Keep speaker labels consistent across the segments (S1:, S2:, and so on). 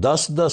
S1: 10-10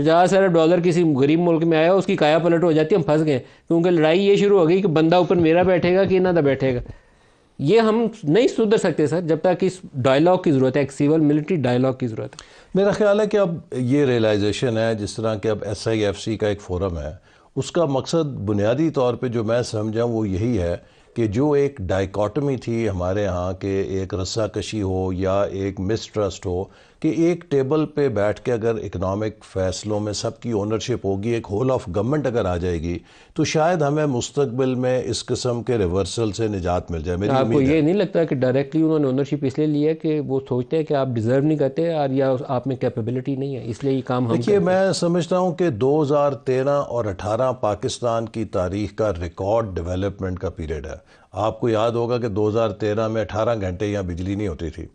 S2: 50 ارب dollar کسی غریب ملک میں آیا, اس کی کایا پلٹ ہو جاتی ہے, ہم پھنس گئے, کیونکہ لڑائی یہ شروع ہو گئی کہ بندہ اوپر میرا بیٹھے گا کہ انہوں کا بیٹھے گا. یہ ہم نہیں سدھر سکتے سر جب تک اس ڈائلاگ کی ضرورت ہے, ایک سول ملٹری ڈائلاگ کی ضرورت ہے.
S1: میرا خیال ہے کہ اب یہ ریئلائزیشن ہے, جس طرح کہ اب SIFC کا ایک فورم ہے, اس کا مقصد بنیادی طور پہ جو میں سمجھا وہ یہی ہے کہ جو ایک ڈائیکاٹمی تھی ہمارے ہاں کہ ایک رسہ کشی ہو یا ایک مسٹرسٹ ہو, کہ ایک ٹیبل پہ بیٹھ کے اگر اکنامک فیصلوں میں سب کی اونرشپ ہوگی, ایک ہول آف گورنمنٹ اگر آ جائے گی, تو شاید ہمیں مستقبل میں اس قسم کے ریورسل سے نجات مل جائے. میری
S2: آپ کو
S1: امید ہے.
S2: یہ نہیں لگتا کہ ڈائریکٹلی انہوں نے اونرشپ اس لیے لی ہے کہ وہ سوچتے ہیں کہ آپ ڈیزرو نہیں کرتے اور یا آپ میں کیپیبلٹی نہیں ہے, اس لیے یہ کام ہم
S1: دیکھیے, میں سمجھتا ہوں کہ 2013 اور 18 پاکستان کی تاریخ کا ریکارڈ ڈیولپمنٹ کا پیریڈ ہے. آپ کو یاد ہوگا کہ 2013 میں 18 گھنٹے یہاں بجلی نہیں ہوتی تھی,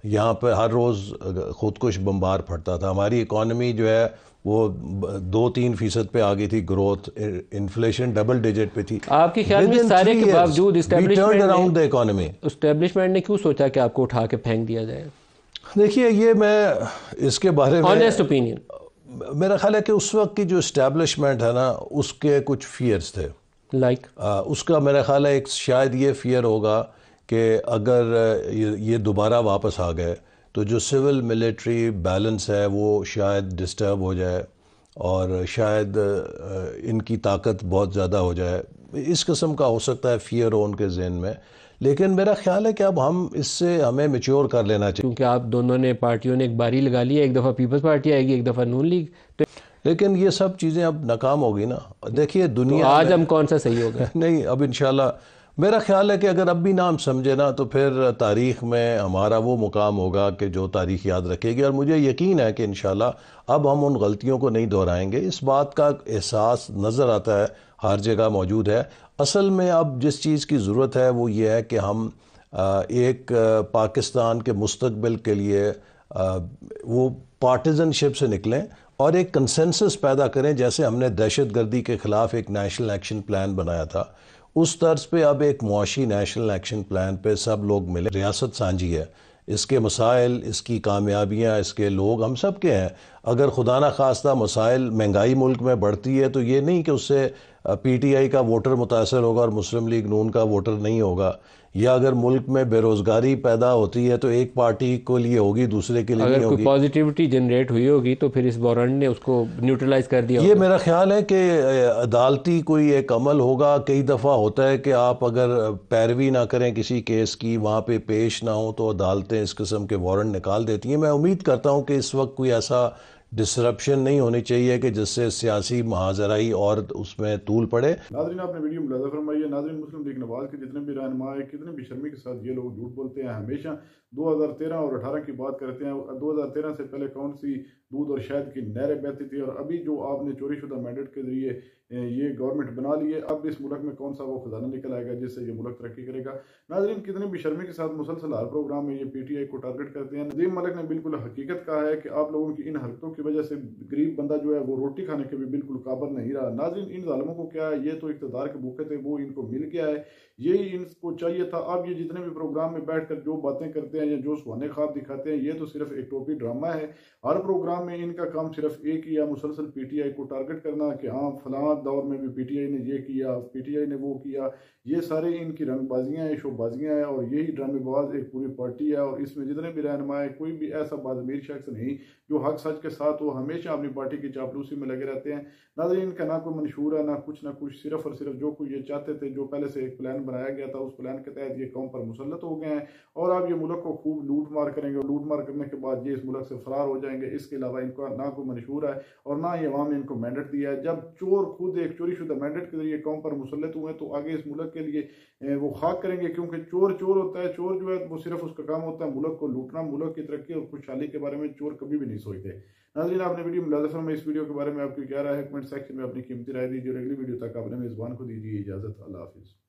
S1: یہاں پہ ہر روز خودکش بمبار پھٹتا تھا, ہماری اکانومی جو ہے وہ 2-3% پہ آ گئی تھی گروتھ, انفلیشن ڈبل ڈیجٹ پہ تھی.
S2: آپ کے خیال میں سارے کے باوجود اسٹیبلشمنٹ نے کیوں سوچا کہ آپ کو اٹھا کے پھینک دیا جائے؟
S1: دیکھیے, یہ میں اس کے بارے میں
S2: آنیسٹ اوپینین,
S1: میرا خیال ہے کہ اس وقت کی جو اسٹیبلشمنٹ ہے نا, اس کے کچھ فیئرز تھے.
S2: لائک
S1: اس کا میرا خیال ہے ایک شاید یہ فیئر ہوگا کہ اگر یہ دوبارہ واپس آ گئے تو جو سول ملٹری بیلنس ہے وہ شاید ڈسٹرب ہو جائے اور شاید ان کی طاقت بہت زیادہ ہو جائے. اس قسم کا ہو سکتا ہے فیئر ہو ان کے ذہن میں, لیکن میرا خیال ہے کہ اب ہم اس سے ہمیں میچور کر لینا چاہیے.
S2: کیونکہ آپ دونوں نے پارٹیوں نے ایک باری لگا لی ہے, ایک دفعہ پیپلز پارٹی آئے گی, ایک دفعہ نون لیگ,
S1: لیکن یہ سب چیزیں اب ناکام ہو گئی نا. دیکھیے دنیا
S2: آج ہم کون سا صحیح ہوگا؟ نہیں,
S1: اب انشاءاللہ میرا خیال ہے کہ اگر اب بھی نام سمجھے نا تو پھر تاریخ میں ہمارا وہ مقام ہوگا کہ جو تاریخ یاد رکھے گی, اور مجھے یقین ہے کہ انشاءاللہ اب ہم ان غلطیوں کو نہیں دہرائیں گے. اس بات کا احساس نظر آتا ہے, ہر جگہ موجود ہے. اصل میں اب جس چیز کی ضرورت ہے وہ یہ ہے کہ ہم ایک پاکستان کے مستقبل کے لیے وہ پارٹیزن شپ سے نکلیں اور ایک کنسنسس پیدا کریں, جیسے ہم نے دہشت گردی کے خلاف ایک نیشنل ایکشن پلان بنایا تھا, اس طرز پہ اب ایک معاشی نیشنل ایکشن پلان پہ سب لوگ ملے. ریاست سانجھی ہے, اس کے مسائل, اس کی کامیابیاں, اس کے لوگ ہم سب کے ہیں. اگر خدا نہ خواستہ مسائل, مہنگائی ملک میں بڑھتی ہے تو یہ نہیں کہ اس سے PTI کا ووٹر متاثر ہوگا اور مسلم لیگ نون کا ووٹر نہیں ہوگا, یا اگر ملک میں بے روزگاری پیدا ہوتی ہے تو ایک پارٹی کو لیے ہوگی, دوسرے کے لیے نہیں ہوگی.
S2: اگر کوئی پازیٹیوٹی جنریٹ ہوئی ہوگی تو پھر اس وارنٹ نے اس کو نیوٹرلائز کر دیا.
S1: یہ میرا خیال ہے کہ عدالتی کوئی ایک عمل ہوگا. کئی دفعہ ہوتا ہے کہ آپ اگر پیروی نہ کریں کسی کیس کی, وہاں پہ پیش نہ ہوں, تو عدالتیں اس قسم کے وارنٹ نکال دیتی ہیں. میں امید کرتا ہوں کہ اس وقت کوئی ایسا ڈسرپشن نہیں ہونی چاہیے کہ جس سے سیاسی محاذرائی اور اس میں طول پڑے.
S3: ناظرین, آپ نے ویڈیو ملاحظہ فرمائی ہے. ناظرین, مسلم لیگ نواز کے جتنے بھی رہنما ہیں, کتنے بھی شرمی کے ساتھ یہ لوگ جھوٹ بولتے ہیں. ہمیشہ 2013 اور 18 کی بات کرتے ہیں. 2013 سے پہلے کون سی دودھ اور شہد کی نہریں بہتی تھی, اور ابھی جو آپ نے چوری شدہ مینڈیٹ کے ذریعے یہ گورنمنٹ بنا لی ہے, اب اس ملک میں کون سا وہ خزانہ نکل آئے گا جس سے یہ ملک ترقی کرے گا. ناظرین, کتنے بھی شرمی کے ساتھ مسلسل ہر پروگرام میں یہ PTI کو ٹارگٹ کرتے ہیں. ندیم ملک نے بالکل حقیقت کہا ہے کہ آپ لوگوں کی ان حرکتوں کی وجہ سے غریب بندہ جو ہے وہ روٹی کھانے کے بھی بالکل قابل نہیں رہا. ناظرین, ان ظالموں کو کیا ہے, یہ تو اقتدار کے بھوکے تھے, وہ ان کو مل گیا ہے, یہی ان کو چاہیے تھا. اب یہ جتنے بھی پروگرام میں بیٹھ کر جو باتیں کرتے ہیں یا جو سہانے خواب دکھاتے ہیں, یہ تو صرف ایک ٹوپی ڈرامہ ہے. ہر پروگرام میں ان کا کام صرف ایک ہی ہے, مسلسل PTI کو ٹارگٹ کرنا کہ ہاں فلاں دور میں بھی PTI نے یہ کیا, PTI نے وہ کیا. یہ سارے ان کی رنگ بازیاں ہیں, شو بازیاں ہیں, اور یہی ڈرامے باز ایک پوری پارٹی ہے. اور اس میں جتنے بھی رہنما ہیں, کوئی بھی ایسا باضمیر شخص نہیں جو حق سچ کے ساتھ وہ ہمیشہ اپنی پارٹی کی چاپلوسی میں لگے رہتے ہیں. ناظرین, ان کا نہ کوئی منشور ہے, نہ کچھ, صرف اور صرف جو کوئی یہ چاہتے تھے, جو پہلے سے ایک پلان بنایا گیا تھا, اس پلان کے تحت یہ قوم پر مسلط ہو گئے ہیں, اور اب یہ ملک کو خوب لوٹ مار کریں گے. لوٹ مار کرنے کے بعد یہ اس ملک سے فرار ہو جائیں گے. اس کے علاوہ ان کا نہ کوئی منشور ہے اور نہ یہ عوام نے ان کو مینڈیٹ دیا ہے. جب چور خود ایک چوری شدہ مینڈیٹ کے ذریعے قوم پر مسلط ہوئے تو آگے اس ملک کے لیے وہ خاک کریں گے, کیونکہ چور ہوتا ہے. چور جو ہے وہ صرف اس کا کام ہوتا ہے ملک کو لوٹنا. ملک کی ترقی اور خوشحالی کے بارے میں چور کبھی بھی نہیں سوچتے. ناظرین, آپ نے ویڈیو ملاحظہ فرمائی. اس ویڈیو کے بارے میں آپ کی کیا رائے ہے, کمنٹ سیکشن میں اپنی قیمتی رائے دیجیے, اور اگلی ویڈیو تک آپ نے میزبان کو دیجیے اجازت. اللہ حافظ.